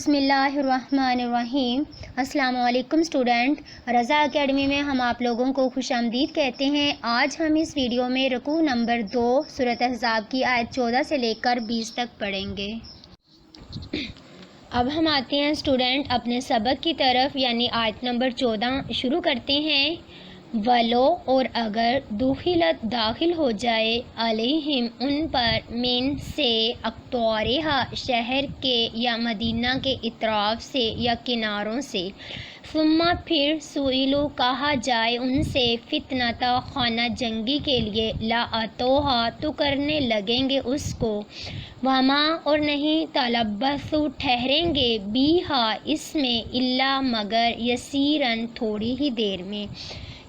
بسم اللہ الرحمن الرحیم۔ السلام علیکم اسٹوڈنٹ، رضا اکیڈمی میں ہم آپ لوگوں کو خوش آمدید کہتے ہیں۔ آج ہم اس ویڈیو میں رکوع نمبر 2 سورۃ احزاب کی آیت 14 سے لے کر 20 تک پڑھیں گے۔ اب ہم آتے ہیں اسٹوڈنٹ اپنے سبق کی طرف، یعنی آیت نمبر 14 شروع کرتے ہیں۔ ولو اور اگر دخلت داخل ہو جائے علیہم ان پر من سے اقطارہا شہر کے یا مدینہ کے اطراف سے یا کناروں سے، ثم پھر سئلوا کہا جائے ان سے فتنۃ خانہ جنگی کے لیے، لا اتوہا تو کرنے لگیں گے اس کو، وما اور نہیں تلبثوا ٹھہریں گے بیہا اس میں، الا مگر یسیرن تھوڑی ہی دیر میں۔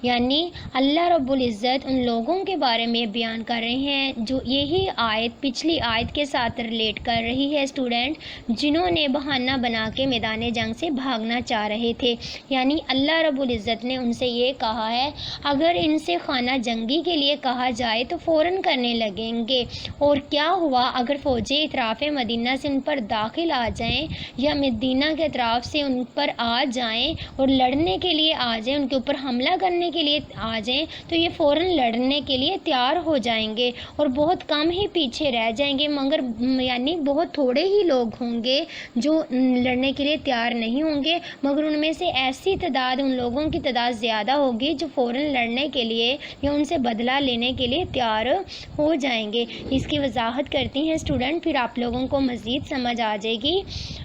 یعنی اللہ رب العزت ان لوگوں کے بارے میں بیان کر رہے ہیں جو یہی آیت پچھلی آیت کے ساتھ ریلیٹ کر رہی ہے اسٹوڈنٹ، جنہوں نے بہانہ بنا کے میدان جنگ سے بھاگنا چاہ رہے تھے۔ یعنی اللہ رب العزت نے ان سے یہ کہا ہے اگر ان سے خانہ جنگی کے لیے کہا جائے تو فوراً کرنے لگیں گے، اور کیا ہوا اگر فوجیں اطراف مدینہ سے ان پر داخل آ جائیں یا مدینہ کے اطراف سے ان پر آ جائیں اور لڑنے کے لیے آ جائیں، ان کے اوپر حملہ کرنے کے لیے آ جائیں، تو یہ فوراً لڑنے کے لیے تیار ہو جائیں گے اور بہت کم ہی پیچھے رہ جائیں گے، مگر یعنی بہت تھوڑے ہی لوگ ہوں گے جو لڑنے کے لیے تیار نہیں ہوں گے، مگر ان میں سے ایسی تعداد، ان لوگوں کی تعداد زیادہ ہوگی جو فوراً لڑنے کے لیے یا ان سے بدلہ لینے کے لیے تیار ہو جائیں گے۔ اس کی وضاحت کرتی ہیں اسٹوڈنٹ، پھر آپ لوگوں کو مزید سمجھ آ جائے گی۔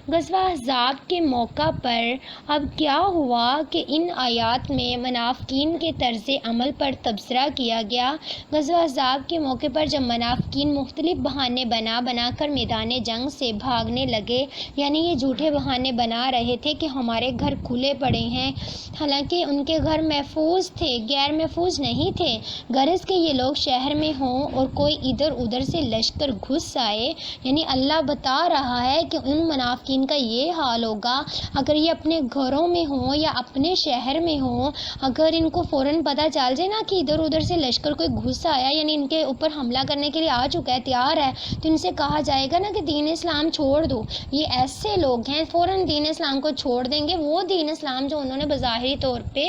غزوہ احزاب کے موقع پر اب کیا ہوا کہ ان آیات میں منافقین کے طرز عمل پر تبصرہ کیا گیا۔ غزوہ احزاب کے موقع پر جب منافقین مختلف بہانے بنا کر میدان جنگ سے بھاگنے لگے، یعنی یہ جھوٹے بہانے بنا رہے تھے کہ ہمارے گھر کھلے پڑے ہیں، حالانکہ ان کے گھر محفوظ تھے، غیر محفوظ نہیں تھے۔ غرض کہ یہ لوگ شہر میں ہوں اور کوئی ادھر ادھر سے لشکر گھس آئے، یعنی اللہ بتا رہا ہے کہ ان منافقین کا یہ حال ہوگا اگر یہ اپنے گھروں میں ہوں یا اپنے شہر میں ہوں، اگر ان کو فوراً پتہ چل جائے نا کہ ادھر ادھر سے لشکر کوئی گھس آیا، یعنی ان کے اوپر حملہ کرنے کے لیے آ چکا ہے، تیار ہے، تو ان سے کہا جائے گا نا کہ دین اسلام چھوڑ دو۔ یہ ایسے لوگ ہیں فوراً دین اسلام کو چھوڑ دیں گے، وہ دین اسلام جو انہوں نے بظاہری طور پہ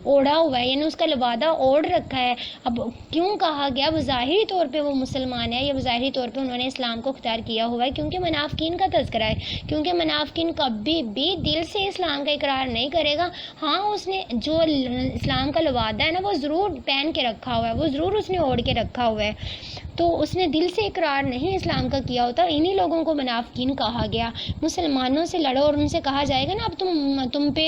اوڑھا ہوا ہے، یعنی اس کا لبادہ اوڑھ رکھا ہے۔ اب کیوں کہا گیا بظاہری طور پہ وہ مسلمان ہے یا بظاہری طور پہ انہوں نے اسلام کو اختیار کیا ہوا ہے؟ کیونکہ منافقین کا تذکرہ ہے، کیونکہ منافقین کبھی بھی دل سے اسلام کا اقرار نہیں کرے گا۔ ہاں اس نے جو اسلام کا لبادہ ہے نا وہ ضرور پہن کے رکھا ہوا ہے، وہ ضرور اس نے اوڑھ کے رکھا ہوا ہے، تو اس نے دل سے اقرار نہیں اسلام کا کیا ہوتا۔ انہی لوگوں کو منافقین کہا گیا۔ مسلمانوں سے لڑو اور ان سے کہا جائے گا نا اب تم پہ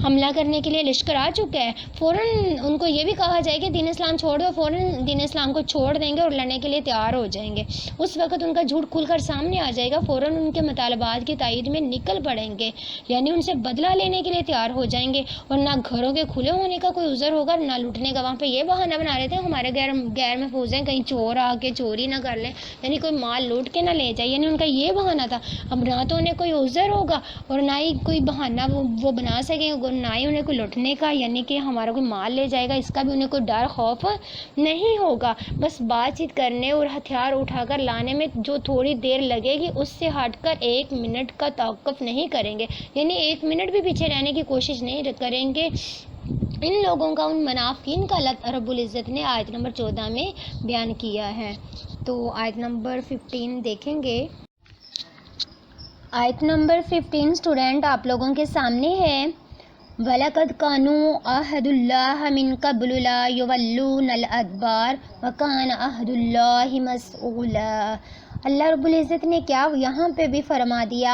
حملہ کرنے کے لیے لشکر آ چکا ہے، فوراً ان کو یہ بھی کہا جائے کہ دین اسلام چھوڑ دو، فوراً دین اسلام کو چھوڑ دیں گے اور لڑنے کے لیے تیار ہو جائیں گے۔ اس وقت ان کا جھوٹ کھل کر سامنے آ جائے گا، فوراً ان کے مطالبات کی تائید میں نکل پڑیں گے، یعنی ان سے بدلہ لینے کے لیے تیار ہو جائیں گے، اور نہ گھروں کے کھلے ہونے کا کوئی عذر ہوگا نہ لوٹنے کا۔ وہاں پہ یہ بہانہ بنا رہے تھے ہمارے غیر محفوظ ہیں، کہیں چور آ کے چوری نہ کر لیں، یعنی کوئی مال لوٹ کے نہ لے جائے، یعنی ان کا یہ بہانہ تھا۔ اب نہ تو انہیں کوئی عذر ہوگا اور نہ ہی کوئی بہانہ وہ بنا سکیں گے، نہ ہی انہیں کوئی لوٹنے کا، یعنی کہ ہمارا کوئی مال لے جائے گا، اس کا بھی انہیں کوئی ڈر خوف نہیں ہوگا۔ بس بات چیت کرنے اور ہتھیار اٹھا کر لانے میں جو تھوڑی دیر لگے گی اس سے ہٹ کر 1 منٹ کا توقف نہیں کریں گے، یعنی 1 منٹ بھی پیچھے رہنے کی کوشش نہیں کریں گے۔ ان لوگوں کا، ان منافقین کا اللہ رب العزت نے آیت نمبر 14 میں بیان کیا ہے۔ تو آیت نمبر 15 دیکھیں گے۔ آیت نمبر 15 اسٹوڈنٹ آپ لوگوں کے سامنے ہے۔ وَلَقَدْ كَانُوا عَهْدُ اللَّهِ مِن قَبْلُ لَا يُوَلُّونَ الْأَدْبَارَ وَكَانَ عَهْدُ اللَّهِ مَسْئُولًا۔ اللہ رب العزت نے کیا یہاں پہ بھی فرما دیا،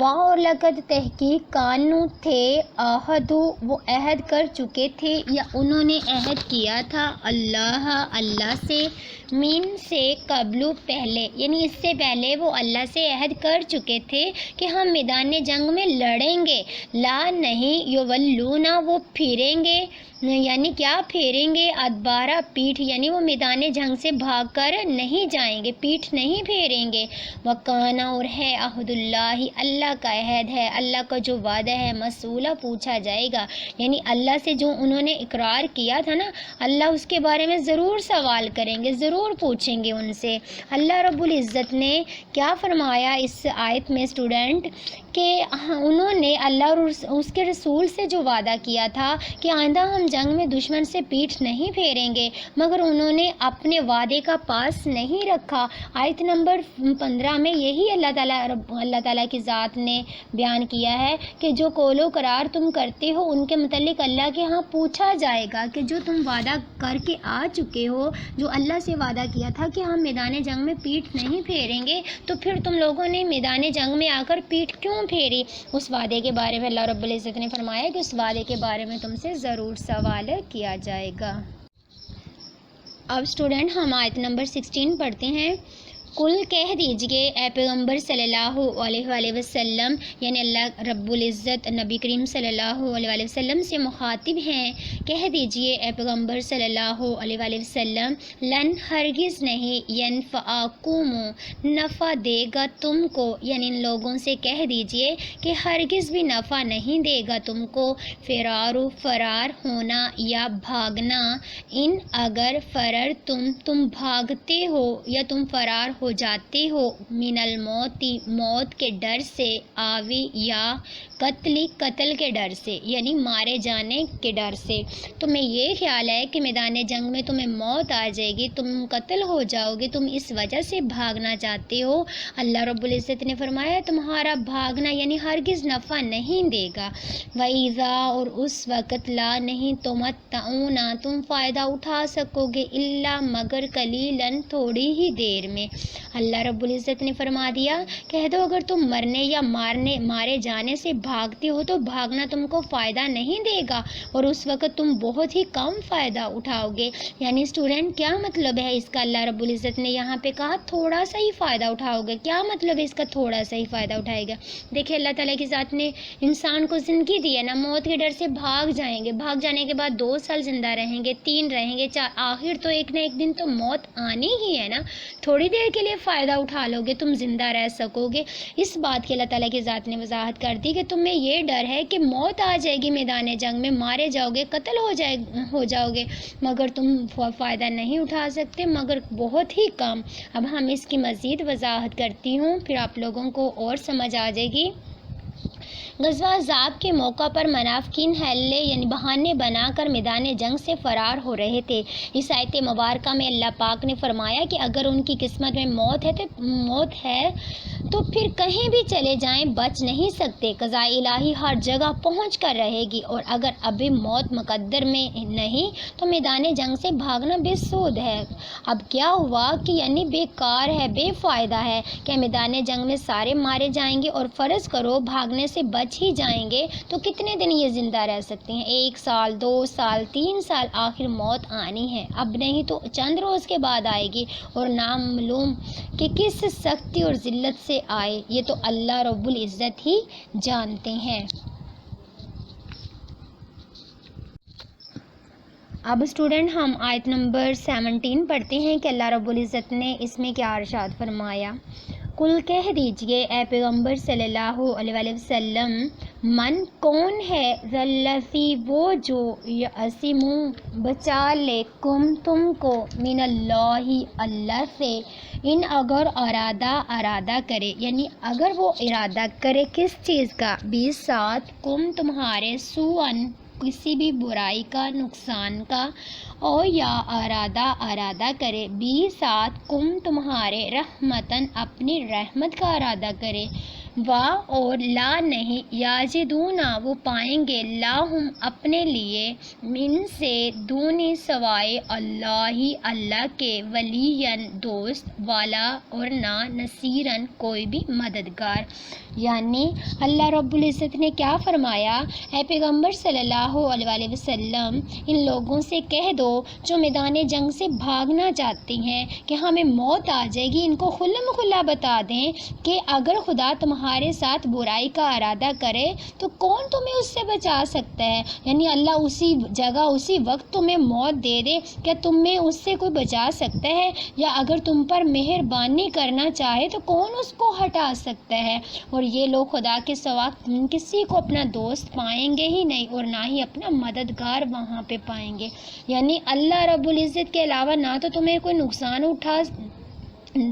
واہ اور لقد تحقیق کانو تھے، عہدو وہ عہد کر چکے تھے یا انہوں نے عہد کیا تھا، اللہ سے، من سے قبل پہلے، یعنی اس سے پہلے وہ اللہ سے عہد کر چکے تھے کہ ہم میدان جنگ میں لڑیں گے، لا نہیں، یولونا وہ پھریں گے، یعنی کیا پھیریں گے، ادبارہ پیٹھ، یعنی وہ میدان جنگ سے بھاگ کر نہیں جائیں گے، پیٹھ نہیں پھیریں گے۔ وَكَانَ، اور ہے، عہد اللہ، اللہ کا عہد ہے، اللہ کا جو وعدہ ہے، مسئولہ، پوچھا جائے گا، یعنی اللہ سے جو انہوں نے اقرار کیا تھا نا، اللہ اس کے بارے میں ضرور سوال کریں گے، ضرور پوچھیں گے ان سے۔ اللہ رب العزت نے کیا فرمایا اس آیت میں اسٹوڈنٹ، کہ انہوں نے اللہ اور اس کے رسول سے جو وعدہ کیا تھا کہ آئندہ ہم جنگ میں دشمن سے پیٹھ نہیں پھیریں گے، مگر انہوں نے اپنے وعدے کا پاس نہیں رکھا۔ آیت نمبر 15 میں یہی اللہ تعالیٰ کی ذات نے بیان کیا ہے کہ جو قول و قرار تم کرتے ہو ان کے متعلق اللہ کے ہاں پوچھا جائے گا، کہ جو تم وعدہ کر کے آ چکے ہو، جو اللہ سے وعدہ کیا تھا کہ ہم میدان جنگ میں پیٹھ نہیں پھیریں گے، تو پھر تم لوگوں نے میدان جنگ میں آ کر پیٹھ کیوں پھیری؟ اس وعدے کے بارے میں اللہ رب العزت نے فرمایا کہ اس وعدے کے بارے میں تم سے ضرور سوال کیا جائے گا۔ اب اسٹوڈنٹ ہم آیت نمبر 16 پڑھتے ہیں۔ کل کہہ دیجئے اے پیغمبر صلی اللہ علیہ وآلہ وسلم، یعنی اللہ رب العزت نبی کریم صلی اللہ علیہ وآلہ وسلم سے مخاطب ہیں، کہہ دیجئے اے پیغمبر صلی اللہ علیہ وآلہ وسلم، لن، ہرگز نہیں، ینفعکم، نفع دے گا تم کو، یعنی ان لوگوں سے کہہ دیجئے کہ ہرگز بھی نفع نہیں دے گا تم کو، فرار ہونا یا بھاگنا، ان اگر فرر تم بھاگتے ہو یا تم فرار ہو جاتے ہو، من الموتی، موت کے ڈر سے، آوی، یا قتل کے ڈر سے، یعنی مارے جانے کے ڈر سے، تمہیں یہ خیال ہے کہ میدان جنگ میں تمہیں موت آ جائے گی، تم قتل ہو جاؤ گے، تم اس وجہ سے بھاگنا چاہتے ہو، اللہ رب العزت نے فرمایا تمہارا بھاگنا یعنی ہرگز نفع نہیں دے گا۔ وَإِذَا، اور اس وقت، لا، نہیں، تُمَتَّعُونَ، تم فائدہ اٹھا سکو گے، الا، مگر، قلیلاً، تھوڑی ہی دیر میں۔ اللہ رب العزت نے فرما دیا، کہہ دو اگر تم مرنے یا مارے جانے سے بھاگتے ہو تو بھاگنا تم کو فائدہ نہیں دے گا، اور اس وقت تم بہت ہی کم فائدہ اٹھاؤ گے۔ یعنی اسٹوڈنٹ کیا مطلب ہے اس کا؟ اللہ رب العزت نے یہاں پہ کہا تھوڑا سا ہی فائدہ اٹھاؤ گے، کیا مطلب ہے اس کا تھوڑا سا ہی فائدہ اٹھائے گا؟ دیکھیں اللہ تعالیٰ کی ذات نے انسان کو زندگی دی ہے نا، موت کے ڈر سے بھاگ جائیں گے، بھاگ جانے کے بعد 2 سال زندہ رہیں گے، 3 رہیں گے، 4، آخر تو ایک نہ ایک دن تو موت آنی ہی ہے نا، تھوڑی دیر کے لیے فائدہ اٹھا لو گے، تم زندہ رہ سکو گے۔ اس بات کی اللہ تعالیٰ کی ذات نے وضاحت کر دی کہ تمہیں یہ ڈر ہے کہ موت آ جائے گی، میدان جنگ میں مارے جاؤ گے، قتل ہو جاؤ گے، مگر تم فائدہ نہیں اٹھا سکتے، مگر بہت ہی کم۔ اب ہم اس کی مزید وضاحت کرتی ہوں، پھر آپ لوگوں کو اور سمجھ آ جائے گی۔ غزوہ احزاب کے موقع پر منافقین حیلے یعنی بہانے بنا کر میدان جنگ سے فرار ہو رہے تھے۔ اس آیت مبارکہ میں اللہ پاک نے فرمایا کہ اگر ان کی قسمت میں موت ہے تو پھر کہیں بھی چلے جائیں بچ نہیں سکتے، قضاء الہی ہر جگہ پہنچ کر رہے گی، اور اگر ابھی موت مقدر میں نہیں تو میدان جنگ سے بھاگنا بے سود ہے۔ اب کیا ہوا کہ یعنی بیکار ہے، بے فائدہ ہے کہ میدان جنگ میں سارے مارے جائیں گے، اور فرض کرو بھاگنے سے بچ ہی جائیں گے تو کتنے دن یہ زندہ رہ سکتے ہیں؟ 1 سال، 2 سال، 3 سال، آخر موت آنی ہے، اب نہیں تو چند روز کے بعد آئے گی، اور نامعلوم کہ کس سختی اور ذلت سے آئے، یہ تو اللہ رب العزت ہی جانتے ہیں۔ اب اسٹوڈنٹ ہم آیت نمبر 17 پڑھتے ہیں کہ اللہ رب العزت نے اس میں کیا ارشاد فرمایا۔ کل کہہ دیجئے اے پیغمبر صلی اللہ علیہ وآلہ وسلم، من، کون ہے، ذلتی، وہ جو، یعصم، بچا لے، تم کو، من اللہ، اللہ سے، ان اگر ارادہ کرے، یعنی اگر وہ ارادہ کرے کس چیز کا، بھی ساتھ، تمہارے، سوءن، کسی بھی برائی کا، نقصان کا، او یا ارادہ کرے، بھی ساتھ، تمہارے، رحمتن، اپنی رحمت کا ارادہ کرے، اور لا، نہیں، یاجدون، وہ پائیں گے، لاہم، اپنے لیے، من سے، دونی، سوائے، اللہ کے، ولین، دوست، والا، اور نہ، نصیرن، کوئی بھی مددگار۔ یعنی اللہ رب العزت نے کیا فرمایا، اے پیغمبر صلی اللہ علیہ وآلہ وسلم، ان لوگوں سے کہہ دو جو میدان جنگ سے بھاگنا چاہتے ہیں کہ ہمیں موت آ جائے گی، ان کو کھلم کھلا بتا دیں کہ اگر خدا تمہارے تمہارے ساتھ برائی کا ارادہ کرے تو کون تمہیں اس سے بچا سکتا ہے؟ یعنی اللہ اسی جگہ اسی وقت تمہیں موت دے دے، کیا تمہیں اس سے کوئی بچا سکتا ہے؟ یا اگر تم پر مہربانی کرنا چاہے تو کون اس کو ہٹا سکتا ہے؟ اور یہ لوگ خدا کے سوا کسی کو اپنا دوست پائیں گے ہی نہیں اور نہ ہی اپنا مددگار وہاں پہ پائیں گے۔ یعنی اللہ رب العزت کے علاوہ نہ تو تمہیں کوئی نقصان اٹھا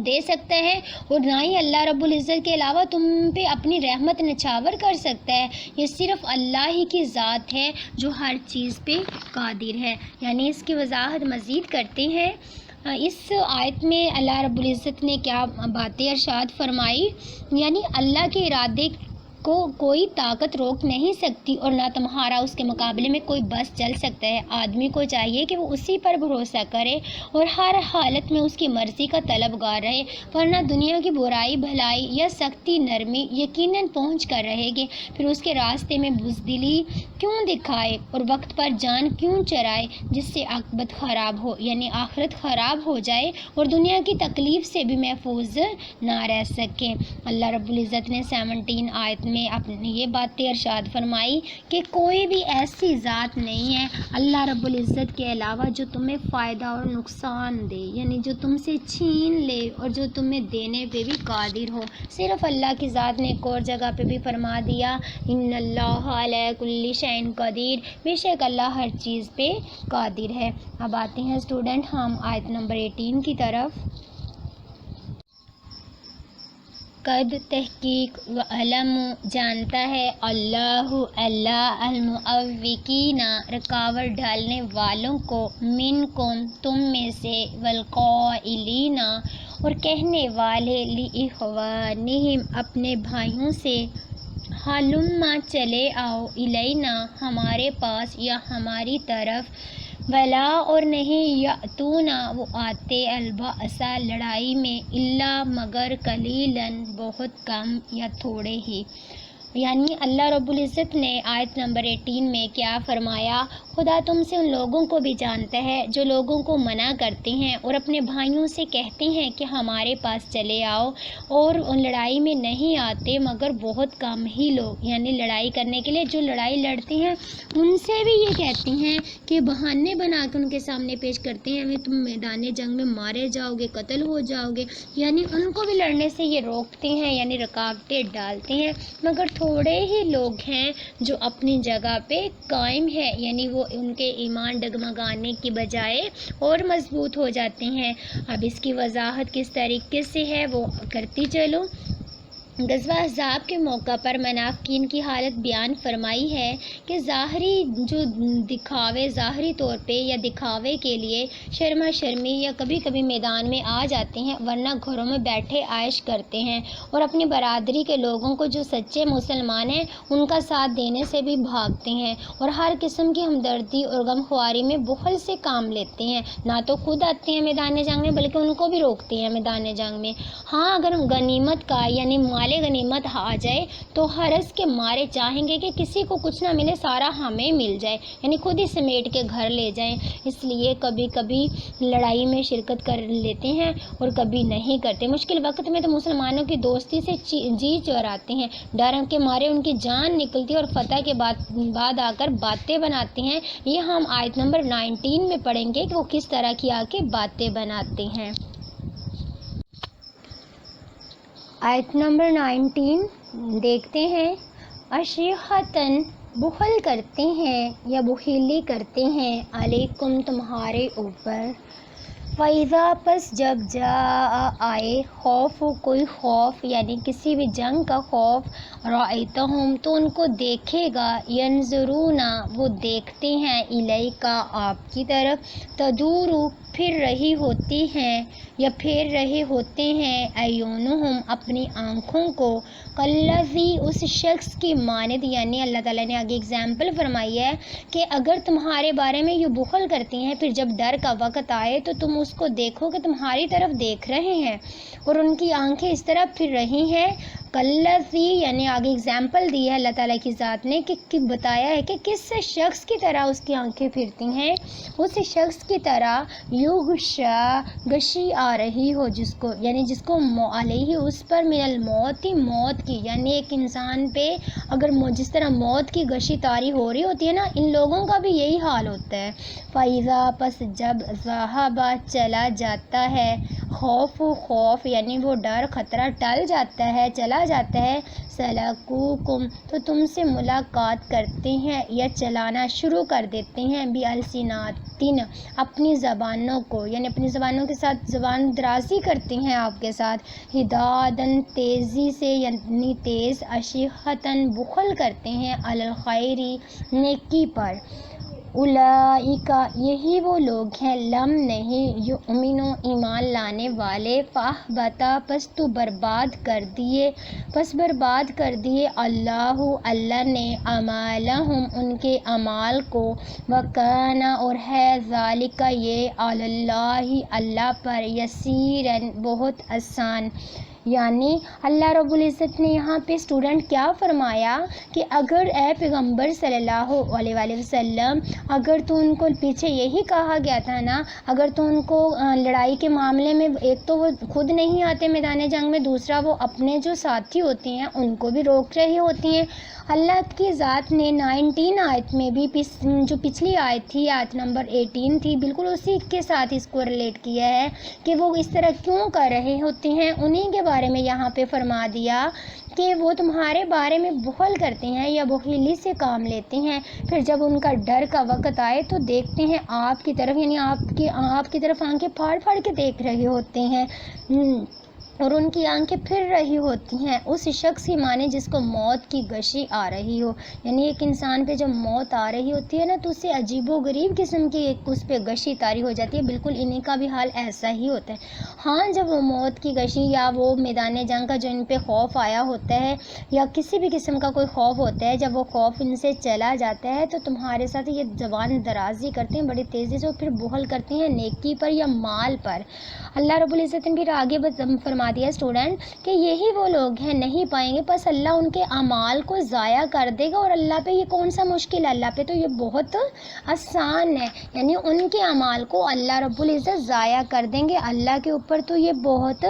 دے سکتا ہے اور نہ ہی اللہ رب العزت کے علاوہ تم پہ اپنی رحمت نچھاور کر سکتا ہے۔ یہ صرف اللہ ہی کی ذات ہے جو ہر چیز پہ قادر ہے۔ یعنی اس کی وضاحت مزید کرتے ہیں۔ اس آیت میں اللہ رب العزت نے کیا باتیں ارشاد فرمائی؟ یعنی اللہ کے ارادے کو کوئی طاقت روک نہیں سکتی اور نہ تمہارا اس کے مقابلے میں کوئی بس چل سکتا ہے۔ آدمی کو چاہیے کہ وہ اسی پر بھروسہ کرے اور ہر حالت میں اس کی مرضی کا طلبگار رہے، ورنہ دنیا کی برائی بھلائی یا سختی نرمی یقیناً پہنچ کر رہے گی۔ پھر اس کے راستے میں بزدلی کیوں دکھائے اور وقت پر جان کیوں چرائے جس سے عاقبت خراب ہو، یعنی آخرت خراب ہو جائے اور دنیا کی تکلیف سے بھی محفوظ نہ رہ سکے۔ اللہ رب العزت نے 17 آیت میں اپنی یہ باتیں ارشاد فرمائی کہ کوئی بھی ایسی ذات نہیں ہے اللہ رب العزت کے علاوہ جو تمہیں فائدہ اور نقصان دے، یعنی جو تم سے چھین لے اور جو تمہیں دینے پہ بھی قادر ہو۔ صرف اللہ کی ذات نے ایک اور جگہ پہ بھی فرما دیا ان اللہ علی کل شیء قدیر، بے شک اللہ ہر چیز پہ قادر ہے۔ اب آتے ہیں اسٹوڈنٹ ہم آیت نمبر 18 کی طرف۔ قد تحقیق و علم جانتا ہے اللہ المعوقین رکاوٹ ڈالنے والوں کو، منکم تم میں سے، والقائلین اور کہنے والے، لإخوانہم اپنے بھائیوں سے، ہلما چلے آؤ، الینا ہمارے پاس یا ہماری طرف، ولا اور نہیں، یأتونا وہ آتے، البأسا لڑائی میں، الا مگر قلیلاً بہت کم یا تھوڑے ہی۔ یعنی اللہ رب العزت نے آیت نمبر 18 میں کیا فرمایا؟ خدا تم سے ان لوگوں کو بھی جانتا ہے جو لوگوں کو منع کرتے ہیں اور اپنے بھائیوں سے کہتے ہیں کہ ہمارے پاس چلے آؤ، اور ان لڑائی میں نہیں آتے مگر بہت کم ہی لوگ۔ یعنی لڑائی کرنے کے لیے جو لڑائی لڑتے ہیں ان سے بھی یہ کہتے ہیں کہ بہانے بنا کے ان کے سامنے پیش کرتے ہیں کہ تم میدان جنگ میں مارے جاؤ گے، قتل ہو جاؤ گے، یعنی ان کو بھی لڑنے سے یہ روکتے ہیں، یعنی رکاوٹیں ڈالتے ہیں، مگر تھوڑے ہی لوگ ہیں جو اپنی جگہ پہ قائم ہے، یعنی وہ ان کے ایمان ڈگمگانے کی بجائے اور مضبوط ہو جاتے ہیں۔ اب اس کی وضاحت کس طریقے سے ہے وہ کرتی چلو۔ غزوہ احزاب کے موقع پر منافقین کی حالت بیان فرمائی ہے کہ ظاہری جو دکھاوے، ظاہری طور پہ یا دکھاوے کے لیے شرما شرمی یا کبھی کبھی میدان میں آ جاتے ہیں، ورنہ گھروں میں بیٹھے عائش کرتے ہیں اور اپنی برادری کے لوگوں کو جو سچے مسلمان ہیں ان کا ساتھ دینے سے بھی بھاگتے ہیں اور ہر قسم کی ہمدردی اور غمخواری میں بخل سے کام لیتے ہیں۔ نہ تو خود آتے ہیں میدان جنگ میں بلکہ ان کو بھی روکتے ہیں میدان جنگ میں۔ ہاں اگر غنیمت کا یعنی مال غنیمت آ جائے تو حرص کے مارے چاہیں گے کہ کسی کو کچھ نہ ملے، سارا ہمیں مل جائے، یعنی خود ہی سمیٹ کے گھر لے جائیں۔ اس لیے کبھی کبھی لڑائی میں شرکت کر لیتے ہیں اور کبھی نہیں کرتے۔ مشکل وقت میں تو مسلمانوں کی دوستی سے جی چراتے ہیں، ڈر کے مارے ان کی جان نکلتی ہے اور فتح کے بعد آ کر باتیں بناتے ہیں۔ یہ ہم آیت نمبر 19 میں پڑھیں گے کہ وہ کس طرح کی آ کے باتیں بناتے ہیں۔ آیت نمبر 19 دیکھتے ہیں۔ اشیحتاً بخل کرتے ہیں یا بخیلی کرتے ہیں، علیکم تمہارے اوپر، فَإِذَا پس جب جاء آئے، خوف و کوئی خوف یعنی کسی بھی جنگ کا خوف، رأیتہم تو ان کو دیکھے گا، ینظرون وہ دیکھتے ہیں، الیک آپ کی طرف، تدور پھر رہی ہوتی ہیں یا پھر رہے ہوتے ہیں، اعینہم اپنی آنکھوں کو، کالذی اس شخص کی مانند، یعنی اللہ تعالیٰ نے آگے اگزامپل فرمائی ہے کہ اگر تمہارے بارے میں یہ بخل کرتی ہیں پھر جب ڈر کا وقت آئے تو تم اس کو دیکھو کہ تمہاری طرف دیکھ رہے ہیں اور ان کی آنکھیں اس طرح پھر رہی ہیں، کلذی یعنی آگے اگزامپل دی ہے اللہ تعالیٰ کی ذات نے کہ بتایا ہے کہ کس شخص کی طرح اس کی آنکھیں پھرتی ہیں، اس شخص کی طرح یغشا گشی آ رہی ہو جس کو یعنی جس کو علیہ اس پر من الموت موت کی یعنی ایک انسان پہ اگر جس طرح موت کی گشی طاری ہو رہی ہوتی ہے نا، ان لوگوں کا بھی یہی حال ہوتا ہے۔ فَإِذَا پس جب ذَهَبَ چلا جاتا ہے، خوف یعنی وہ ڈر خطرہ ٹل جاتا ہے چلا جاتا ہے، سَلَكُوكُمْ تو تم سے ملاقات کرتے ہیں یا چلانا شروع کر دیتے ہیں، بِأَلْسِنَاتٍ اپنی زبانوں کو یعنی اپنی زبانوں کے ساتھ زبان درازی کرتے ہیں آپ کے ساتھ، حدادن تیزی سے یعنی تیز، اشیحتاً بخل کرتے ہیں، علی الخیر نیکی پر، اولئک یہی وہ لوگ ہیں، لم نہیں یؤمنو ایمان لانے والے، فاحبط پس برباد کر دیے اللہ نے اعمالہم ان کے اعمال کو، وکان اور ہے ذالک یہ علی اللہ پر یسیرن بہت آسان۔ یعنی اللہ رب العزت نے یہاں پہ اسٹوڈنٹ کیا فرمایا کہ اگر اے پیغمبر صلی اللہ علیہ وآلہ وسلم اگر تو ان کو پیچھے یہی کہا گیا تھا نا، اگر تو ان کو لڑائی کے معاملے میں ایک تو وہ خود نہیں آتے میدان جنگ میں، دوسرا وہ اپنے جو ساتھی ہوتے ہیں ان کو بھی روک رہی ہوتی ہیں۔ اللہ کی ذات نے 19 آیت میں بھی جو پچھلی آیت تھی آیت نمبر 18 تھی، بالکل اسی کے ساتھ اس کو ریلیٹ کیا ہے کہ وہ اس طرح کیوں کر رہے ہوتے ہیں، انہی کے بارے میں یہاں پہ فرما دیا کہ وہ تمہارے بارے میں بخل کرتے ہیں یا بخیلی سے کام لیتے ہیں، پھر جب ان کا ڈر کا وقت آئے تو دیکھتے ہیں آپ کی طرف یعنی آپ کی طرف آنکھیں پھاڑ پھاڑ کے دیکھ رہے ہوتے ہیں اور ان کی آنکھیں پھر رہی ہوتی ہیں، اس شخص کی معنی جس کو موت کی گشی آ رہی ہو، یعنی ایک انسان پہ جب موت آ رہی ہوتی ہے نا تو اسے عجیب و غریب قسم کی ایک اس پہ گشی طاری ہو جاتی ہے، بالکل انہیں کا بھی حال ایسا ہی ہوتا ہے۔ ہاں جب وہ موت کی گشی یا وہ میدان جنگ کا جو ان پہ خوف آیا ہوتا ہے یا کسی بھی قسم کا کوئی خوف ہوتا ہے، جب وہ خوف ان سے چلا جاتا ہے تو تمہارے ساتھ یہ زبان درازی کرتے ہیں بڑی تیزی سے، پھر بخل کرتے ہیں نیکی پر یا مال پر۔ اللہ رب العزت نے پھر آگے فرما دیا اسٹوڈنٹ کہ یہی وہ لوگ ہیں نہیں پائیں گے، بس اللہ ان کے اعمال کو ضائع کر دے گا، اور اللہ پہ یہ کون سا مشکل ہے، اللہ پہ تو یہ بہت آسان ہے، یعنی ان کے اعمال کو اللہ رب العزت ضائع کر دیں گے، اللہ کے اوپر تو یہ بہت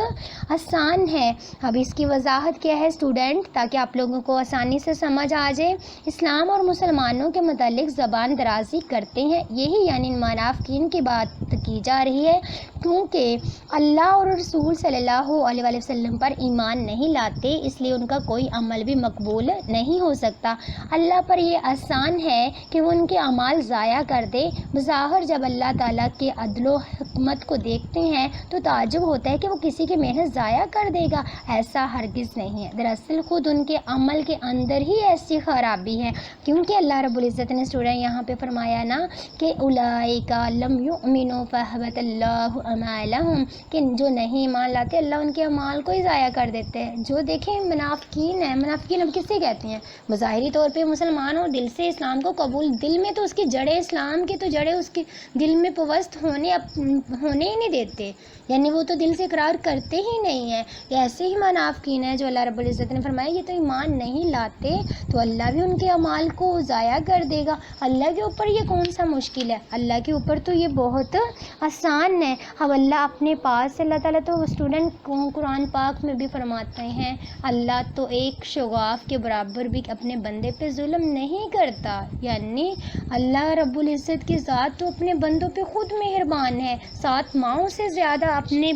آسان ہے۔ اب اس کی وضاحت کیا ہے اسٹوڈنٹ، تاکہ آپ لوگوں کو آسانی سے سمجھ آ جائے۔ اسلام اور مسلمانوں کے متعلق زبان درازی کرتے ہیں، یہی یعنی منافقین کی بات کی جا رہی ہے، کیونکہ اللہ اور رسول صلی اللہ علیہ وآلہ وسلم پر ایمان نہیں لاتے، اس لیے ان کا کوئی عمل بھی مقبول نہیں ہو سکتا۔ اللہ پر یہ آسان ہے کہ وہ ان کے اعمال ضائع کر دے۔ بظاہر جب اللہ تعالیٰ کے عدل و حکمت کو دیکھتے ہیں تو تعجب ہوتا ہے کہ وہ کسی کی محنت ضائع کر دے گا، ایسا ہرگز نہیں ہے، دراصل خود ان کے عمل کے اندر ہی ایسی خرابی ہے، کیونکہ اللہ رب العزت نے اسٹوڈنٹ یہاں پہ فرمایا نا کہ اولئک لم یؤمنوا فاحبط اللہ اعمالہم، کہ جو نہیں ایمان لاتے اللہ ان کے اعمال کو ہی ضائع کر دیتے ہیں۔ جو دیکھیں منافقین ہیں، منافقین اب کسے کہتے ہیں؟ بظاہری طور پہ مسلمان اور دل سے اسلام کو قبول، دل میں تو اس کی جڑیں اسلام کی تو جڑیں اس کے دل میں پوست ہونے ہی نہیں دیتے، یعنی وہ تو دل سے اقرار کرتے ہی نہیں ہیں، ایسے ہی منافقین ہیں جو اللہ رب العزت نے فرمایا یہ تو ایمان نہیں لاتے، تو اللہ بھی ان کے اعمال کو ضائع کر دے گا۔ اللہ کے اوپر یہ کون سا مشکل ہے، اللہ کے اوپر تو یہ بہت آسان ہے۔ اب اللہ اپنے پاس اللہ تعالیٰ تو اسٹوڈنٹ قرآن پاک میں بھی فرماتے ہیں اللہ تو ایک شغاف کے برابر بھی اپنے بندے پہ ظلم نہیں کرتا، یعنی اللہ رب العزت کی ذات تو اپنے بندوں پہ خود مہربان ہے، 7 ماؤں سے زیادہ اپنے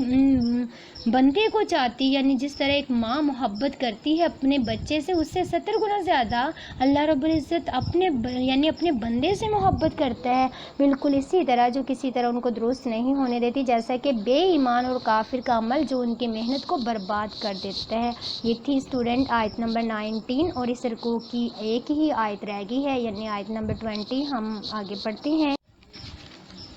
بندے کو چاہتی، یعنی جس طرح ایک ماں محبت کرتی ہے اپنے بچے سے، اس سے 70 گنا زیادہ اللہ رب العزت اپنے بندے سے محبت کرتا ہے۔ بالکل اسی طرح جو کسی طرح ان کو درست نہیں ہونے دیتی، جیسا کہ بے ایمان اور کافر کا عمل جو ان کی محنت کو برباد کر دیتا ہے۔ یہ تھی اسٹوڈنٹ آیت نمبر 19، اور اس رکوع کی ایک ہی آیت رہ گئی ہے، یعنی آیت نمبر 20۔ ہم آگے پڑھتے ہیں۔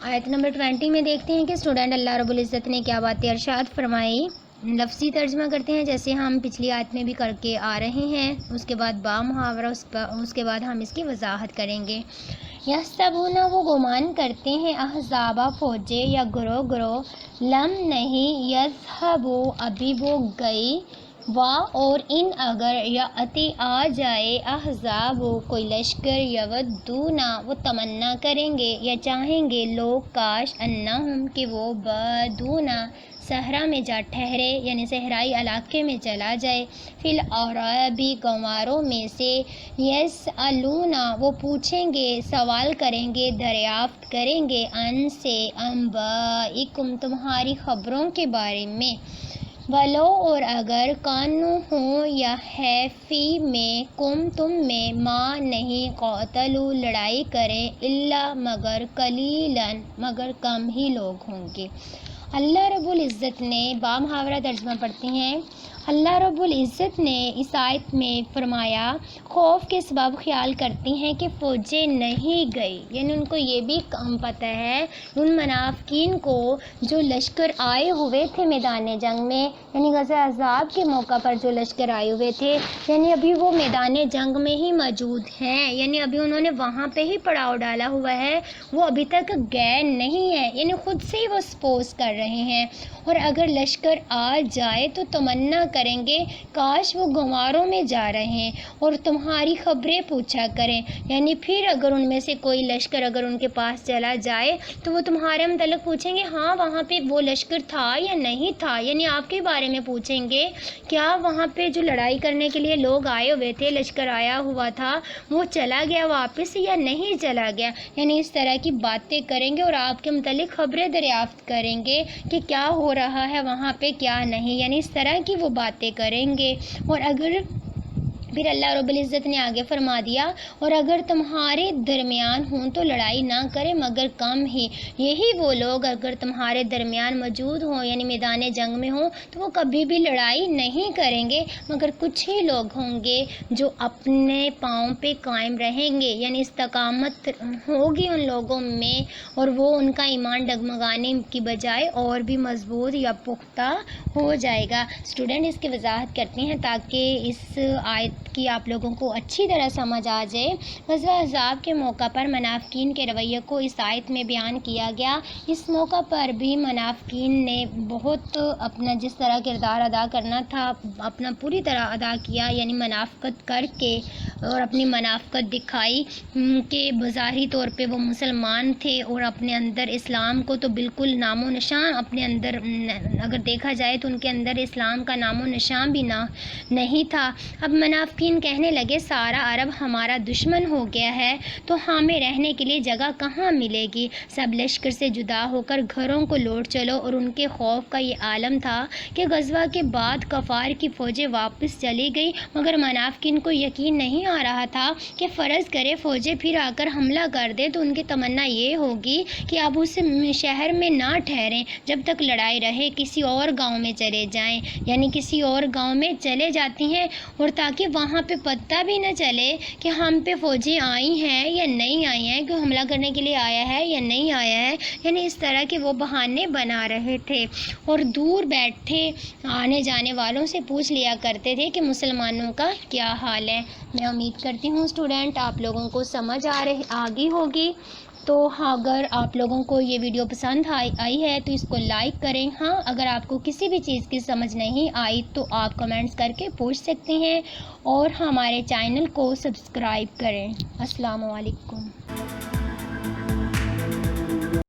آیت نمبر 20 میں دیکھتے ہیں کہ اسٹوڈنٹ اللہ رب العزت نے کیا باتیں ارشاد فرمائی۔ لفظی ترجمہ کرتے ہیں جیسے ہم پچھلی آیت میں بھی کر کے آ رہے ہیں، اس کے بعد با محاورہ، اس کے بعد ہم اس کی وضاحت کریں گے۔ یحسبون وہ گمان کرتے ہیں، احزابہ فوجیں یا گروہ لم نہیں، یذہبوا ابھی وہ گئی، اور ان اگر یاتی آ جائے احزاب کوئی لشکر یودونا وہ تمنا کریں گے یا چاہیں گے لوگ کاش انہم کہ وہ بدونا صحرا میں جا ٹھہرے یعنی صحرائی علاقے میں چلا جائے فی الاعرابی گنواروں میں سے یسألونا وہ پوچھیں گے سوال کریں گے دریافت کریں گے ان سے انبائکم تمہاری خبروں کے بارے میں ولو اور اگر کانو ہوں یا ہے فی میں کم تم میں ما نہیں قاتلو لڑائی کریں الا مگر قلیلاً مگر کم ہی لوگ ہوں گے۔ اللہ رب العزت نے بامحاورہ ترجمہ پڑھتے ہیں۔ اللہ رب العزت نے اس آیت میں فرمایا خوف کے سبب خیال کرتی ہیں کہ فوجیں نہیں گئی، یعنی ان کو یہ بھی کم پتہ ہے ان منافقین کو جو لشکر آئے ہوئے تھے میدان جنگ میں، یعنی غزوہ احزاب کے موقع پر جو لشکر آئے ہوئے تھے، یعنی ابھی وہ میدان جنگ میں ہی موجود ہیں، یعنی ابھی انہوں نے وہاں پہ ہی پڑاؤ ڈالا ہوا ہے، وہ ابھی تک گئے نہیں ہیں، یعنی خود سے ہی وہ سپوز کر رہے ہیں۔ اور اگر لشکر آ جائے تو تمنا کریں گے کاش وہ گنواروں میں جا رہے ہیں اور تمہاری خبریں پوچھا کریں، یعنی پھر اگر ان میں سے کوئی لشکر اگر ان کے پاس چلا جائے تو وہ تمہارے متعلق پوچھیں گے ہاں وہاں پہ وہ لشکر تھا یا نہیں تھا، یعنی آپ کے بارے میں پوچھیں گے کیا وہاں پہ جو لڑائی کرنے کے لیے لوگ آئے ہوئے تھے، لشکر آیا ہوا تھا، وہ چلا گیا واپس یا نہیں چلا گیا، یعنی اس طرح کی باتیں کریں گے اور آپ کے متعلق خبریں دریافت کریں گے کہ کیا ہو رہا ہے وہاں پہ کیا نہیں، یعنی اس طرح کی وہ باتیں کریں گے۔ اور اگر پھر اللہ رب العزت نے آگے فرما دیا اور اگر تمہارے درمیان ہوں تو لڑائی نہ کرے مگر کم ہی، یہی وہ لوگ اگر تمہارے درمیان موجود ہوں یعنی میدان جنگ میں ہوں تو وہ کبھی بھی لڑائی نہیں کریں گے مگر کچھ ہی لوگ ہوں گے جو اپنے پاؤں پہ قائم رہیں گے، یعنی استقامت ہوگی ان لوگوں میں اور وہ ان کا ایمان ڈگمگانے کی بجائے اور بھی مضبوط یا پختہ ہو جائے گا۔ اسٹوڈنٹ اس کی وضاحت کرتے ہیں تاکہ اس آیت کی آپ لوگوں کو اچھی طرح سمجھ آ جائے۔ غزوہ احزاب کے موقع پر منافقین کے رویے کو اس آیت میں بیان کیا گیا۔ اس موقع پر بھی منافقین نے بہت اپنا جس طرح کردار ادا کرنا تھا اپنا پوری طرح ادا کیا، یعنی منافقت کر کے اور اپنی منافقت دکھائی کہ بظاہری طور پہ وہ مسلمان تھے اور اپنے اندر اسلام کو تو بالکل نام و نشان اپنے اندر اگر دیکھا جائے تو ان کے اندر اسلام کا نام و نشان بھی نہیں تھا۔ اب منافقین کہنے لگے سارا عرب ہمارا دشمن ہو گیا ہے تو ہمیں رہنے کے لیے جگہ کہاں ملے گی، سب لشکر سے جدا ہو کر گھروں کو لوٹ چلو۔ اور ان کے خوف کا یہ عالم تھا کہ غزوہ کے بعد کفار کی فوجیں واپس چلی گئی، مگر منافقین کو یقین نہیں آ رہا تھا کہ فرض کرے فوجیں پھر آ کر حملہ کر دے تو ان کی تمنا یہ ہوگی کہ اب اس شہر میں نہ ٹھہریں جب تک لڑائی رہے، کسی اور گاؤں میں چلے جائیں، یعنی کسی اور گاؤں میں چلے جاتی ہیں اور تاکہ وہاں پہ پتہ بھی نہ چلے کہ ہم پہ فوجیں آئی ہیں یا نہیں آئی ہیں، کہ حملہ کرنے کے لیے آیا ہے یا نہیں آیا ہے، یعنی اس طرح کے وہ بہانے بنا رہے تھے اور دور بیٹھے آنے جانے والوں سے پوچھ لیا کرتے تھے کہ مسلمانوں کا کیا حال ہے۔ میں امید کرتی ہوں اسٹوڈنٹ آپ لوگوں کو سمجھ آ گئی ہوگی۔ تو اگر آپ لوگوں کو یہ ویڈیو پسند آئی ہے تو اس کو لائک کریں۔ ہاں اگر آپ کو کسی بھی چیز کی سمجھ نہیں آئی تو آپ کمنٹس کر کے پوچھ سکتے ہیں اور ہمارے چینل کو سبسکرائب کریں۔ السلام علیکم۔